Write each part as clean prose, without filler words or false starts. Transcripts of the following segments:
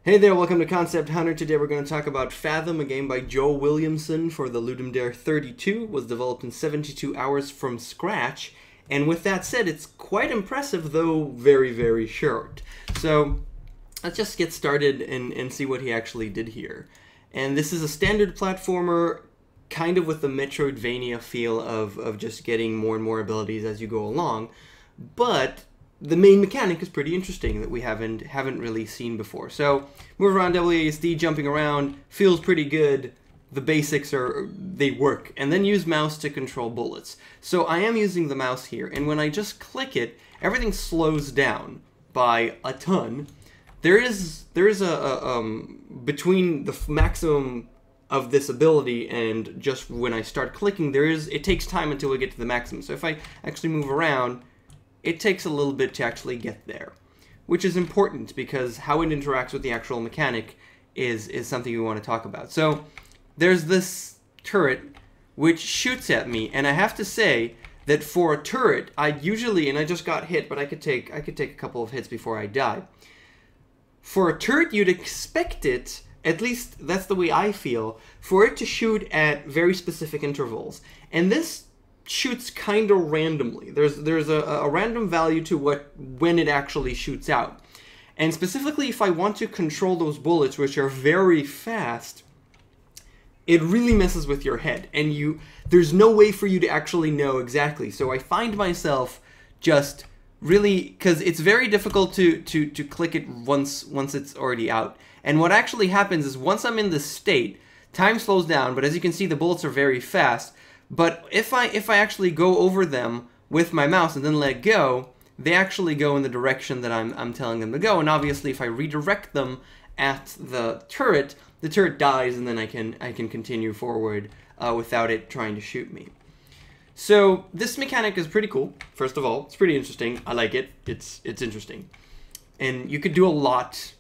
Hey there, welcome to Concept Hunter. Today we're going to talk about Fathom, a game by Joe Williamson for the Ludum Dare 32. It was developed in 72 hours from scratch, and with that said, it's quite impressive, though very, very short. So let's just get started and see what he actually did here. And this is a standard platformer, kind of with the metroidvania feel of just getting more and more abilities as you go along, but the main mechanic is pretty interesting that we haven't really seen before. So move around WASD, jumping around, feels pretty good. The basics they work. And then use mouse to control bullets. So I am using the mouse here, and when I just click it, everything slows down by a ton. There is a between the maximum of this ability and just when I start clicking, it takes time until we get to the maximum. So if I actually move around, it takes a little bit to actually get there, which is important because how it interacts with the actual mechanic is something we want to talk about. So there's this turret which shoots at me, and I have to say that for a turret, I just got hit, but I could take a couple of hits before I die. For a turret, you'd expect it, at least that's the way I feel, for it to shoot at very specific intervals, and this shoots kind of randomly. There's a random value to when it actually shoots out. And specifically, if I want to control those bullets, which are very fast, it really messes with your head, and there's no way for you to actually know exactly. So I find myself just really, because it's very difficult to click it once it's already out. And what actually happens is once I'm in this state, time slows down, but as you can see, the bullets are very fast. But if I actually go over them with my mouse and then let go, they actually go in the direction that I'm telling them to go. And obviously, if I redirect them at the turret dies, and then I can continue forward without it trying to shoot me. So this mechanic is pretty cool. First of all, it's pretty interesting. I like it. It's interesting, and you could do a lot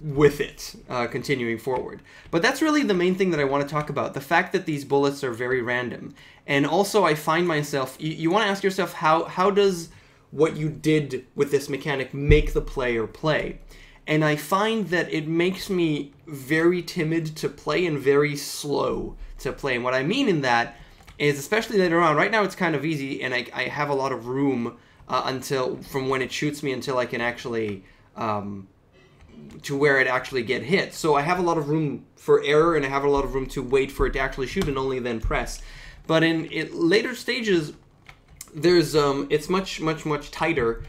with it continuing forward. But that's really the main thing that I want to talk about, the fact that these bullets are very random. And also I find myself, you want to ask yourself, how does what you did with this mechanic make the player play? And I find that it makes me very timid to play and very slow to play. And what I mean in that is, especially later on, right now it's kind of easy, and I have a lot of room from when it shoots me until I can actually to where it actually get hit. So I have a lot of room for error, and I have a lot of room to wait for it to actually shoot and only then press. But in later stages, it's much tighter,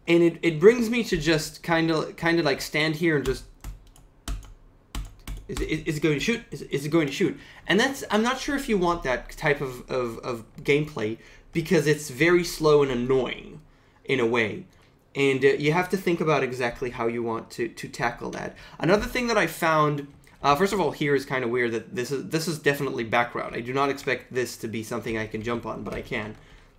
and it brings me to just kind of like stand here and just, is it going to shoot? Is it going to shoot? And I'm not sure if you want that type of gameplay, because it's very slow and annoying in a way. And you have to think about exactly how you want to tackle that. Another thing that I found, first of all, here is kind of weird that this is definitely background. I do not expect this to be something I can jump on, but I can.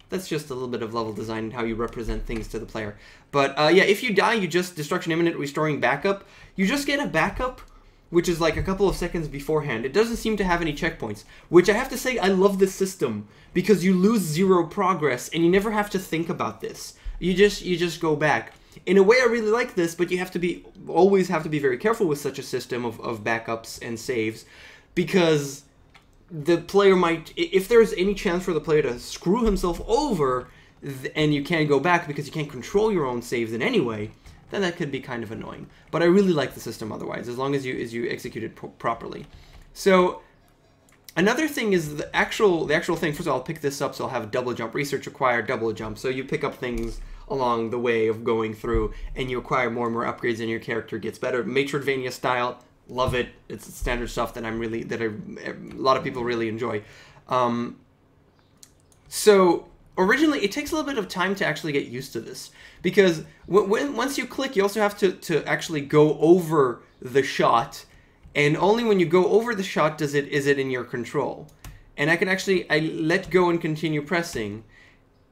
That's just a little bit of level design and how you represent things to the player. But yeah, if you die, you just destruction imminent, restoring backup. You just get a backup, which is like a couple of seconds beforehand. It doesn't seem to have any checkpoints, which I have to say I love this system, because you lose 0 progress and you never have to think about this. You just go back. In a way, I really like this, but you always have to be very careful with such a system of backups and saves, because the player might, if there's any chance for the player to screw himself over, and you can't go back because you can't control your own saves in any way, then that could be kind of annoying. But I really like the system otherwise, as long as you execute it properly. So another thing is the actual thing. First of all, I'll pick this up, so I'll have a double jump. Research required, double jump. So you pick up things along the way of going through, and you acquire more and more upgrades, and your character gets better. Metroidvania style, love it. It's standard stuff that a lot of people really enjoy. So originally, it takes a little bit of time to actually get used to this, because once you click, you also have to actually go over the shot. And only when you go over the shot is it in your control. And I let go and continue pressing.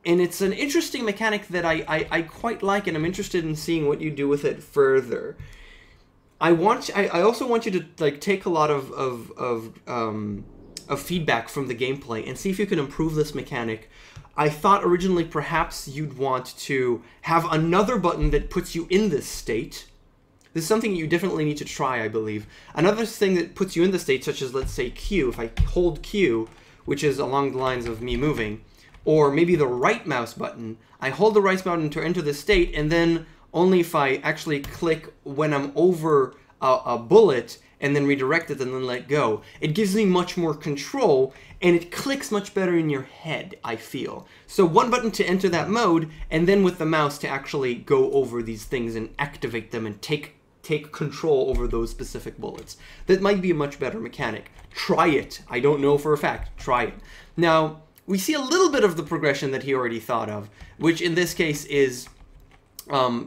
And it's an interesting mechanic that I quite like, and I'm interested in seeing what you do with it further. I also want you to like take a lot of feedback from the gameplay and see if you can improve this mechanic. I thought originally perhaps you'd want to have another button that puts you in this state, This is something you definitely need to try, I believe. Another thing that puts you in the state, such as, let's say, Q, if I hold Q, which is along the lines of me moving, or maybe the right mouse button, I hold the right button to enter the state, and then only if I actually click when I'm over a bullet and then redirect it and then let go, it gives me much more control, and it clicks much better in your head, I feel. So one button to enter that mode, and then with the mouse to actually go over these things and activate them and take control over those specific bullets. That might be a much better mechanic. Try it. I don't know for a fact. Try it. Now, we see a little bit of the progression that he already thought of, which in this case is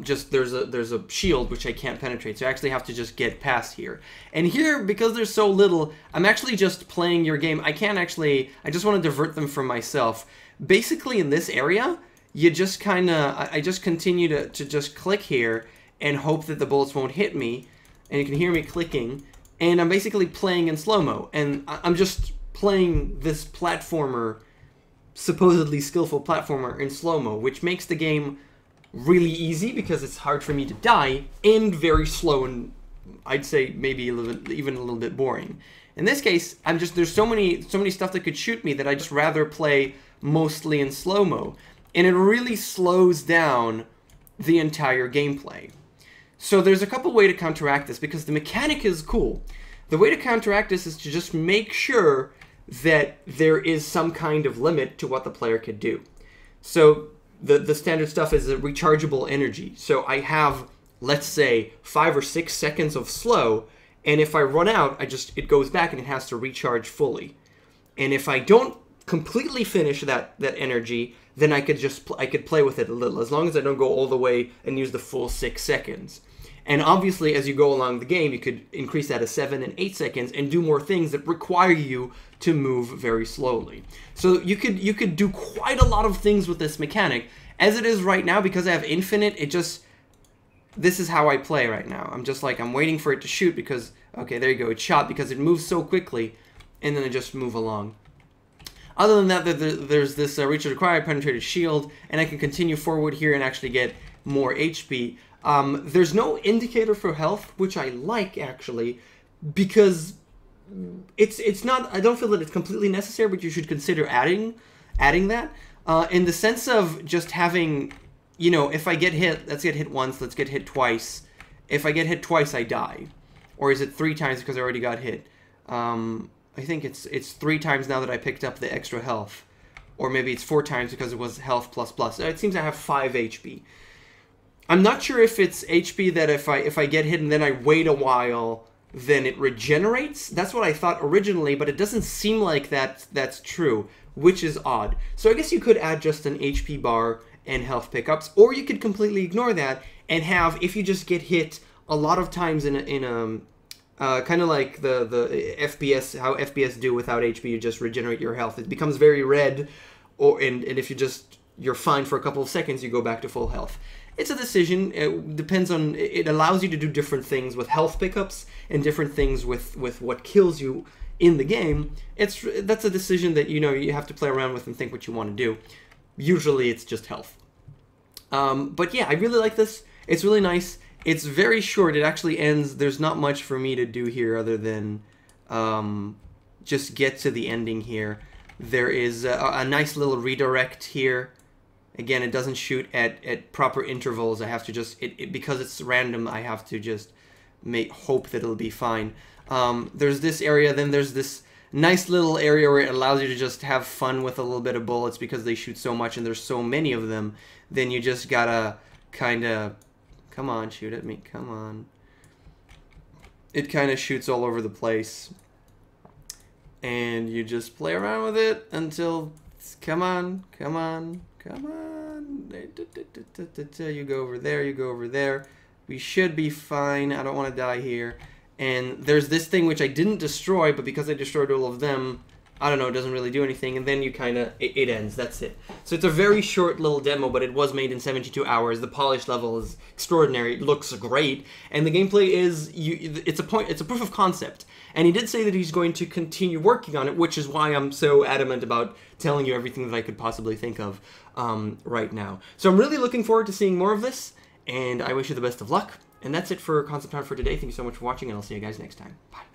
just there's a shield which I can't penetrate, so I actually have to just get past here. And here, because there's so little, I'm actually just playing your game. I just want to divert them from myself. Basically, in this area, you just kind of, I just continue to just click here and hope that the bullets won't hit me, and you can hear me clicking, and I'm basically playing in slow-mo, and I'm just playing this platformer, supposedly skillful platformer in slow-mo, which makes the game really easy because it's hard for me to die, and very slow, and I'd say maybe even a little bit boring. In this case, there's so many stuff that could shoot me that I'd just rather play mostly in slow-mo, and it really slows down the entire gameplay. So there's a couple ways to counteract this, because the mechanic is cool. The way to counteract this is to just make sure that there is some kind of limit to what the player could do. So the standard stuff is a rechargeable energy. So I have, let's say, 5 or 6 seconds of slow, and if I run out, it goes back and it has to recharge fully. And if I don't completely finish that energy, then I could play with it a little, as long as I don't go all the way and use the full 6 seconds. And obviously, as you go along the game, you could increase that to 7 and 8 seconds and do more things that require you to move very slowly. So you could do quite a lot of things with this mechanic. As it is right now, because I have infinite, this is how I play right now. I'm waiting for it to shoot because, okay, there you go, it shot because it moves so quickly, and then I just move along. Other than that, there's this reach required, penetrated shield, and I can continue forward here and actually get more HP. There's no indicator for health, which I like, actually, because it's not, I don't feel that it's completely necessary, but you should consider adding that, in the sense of just having, you know, if I get hit, let's get hit once, let's get hit twice. If I get hit twice, I die. Or is it 3 times because I already got hit? I think it's 3 times now that I picked up the extra health. Or maybe it's 4 times because it was health plus plus. It seems I have 5 HP. I'm not sure if it's HP that if I get hit and then I wait a while, then it regenerates. That's what I thought originally, but it doesn't seem like that's true, which is odd. So I guess you could add just an HP bar and health pickups, or you could completely ignore that and have, if you just get hit a lot of times in a kind of like the FPS, how FPS do without HP, you just regenerate your health. It becomes very red, and if you're fine for a couple of seconds, you go back to full health. It's a decision. It depends on, it allows you to do different things with health pickups and different things with what kills you in the game. That's a decision that, you know, you have to play around with and think what you want to do. Usually it's just health. But yeah, I really like this. It's really nice. It's very short. It actually ends. There's not much for me to do here other than just get to the ending here. There is a nice little redirect here. Again, it doesn't shoot at proper intervals. I have to just, because it's random, I have to just hope that it'll be fine. There's this area, then there's this nice little area where it allows you to just have fun with a little bit of bullets because they shoot so much and there's so many of them. Then you just gotta kind of, come on, shoot at me, come on. It kind of shoots all over the place. And you just play around with it until, come on, come on. Come on. You go over there, you go over there. We should be fine. I don't want to die here. And there's this thing which I didn't destroy, but because I destroyed all of them, I don't know, it doesn't really do anything. And then you kind of, it ends. That's it. So it's a very short little demo, but it was made in 72 hours. The polish level is extraordinary. It looks great. And the gameplay is, it's a proof of concept. And he did say that he's going to continue working on it, which is why I'm so adamant about telling you everything that I could possibly think of right now. So I'm really looking forward to seeing more of this, and I wish you the best of luck. And that's it for Concept Art for today. Thank you so much for watching, and I'll see you guys next time. Bye.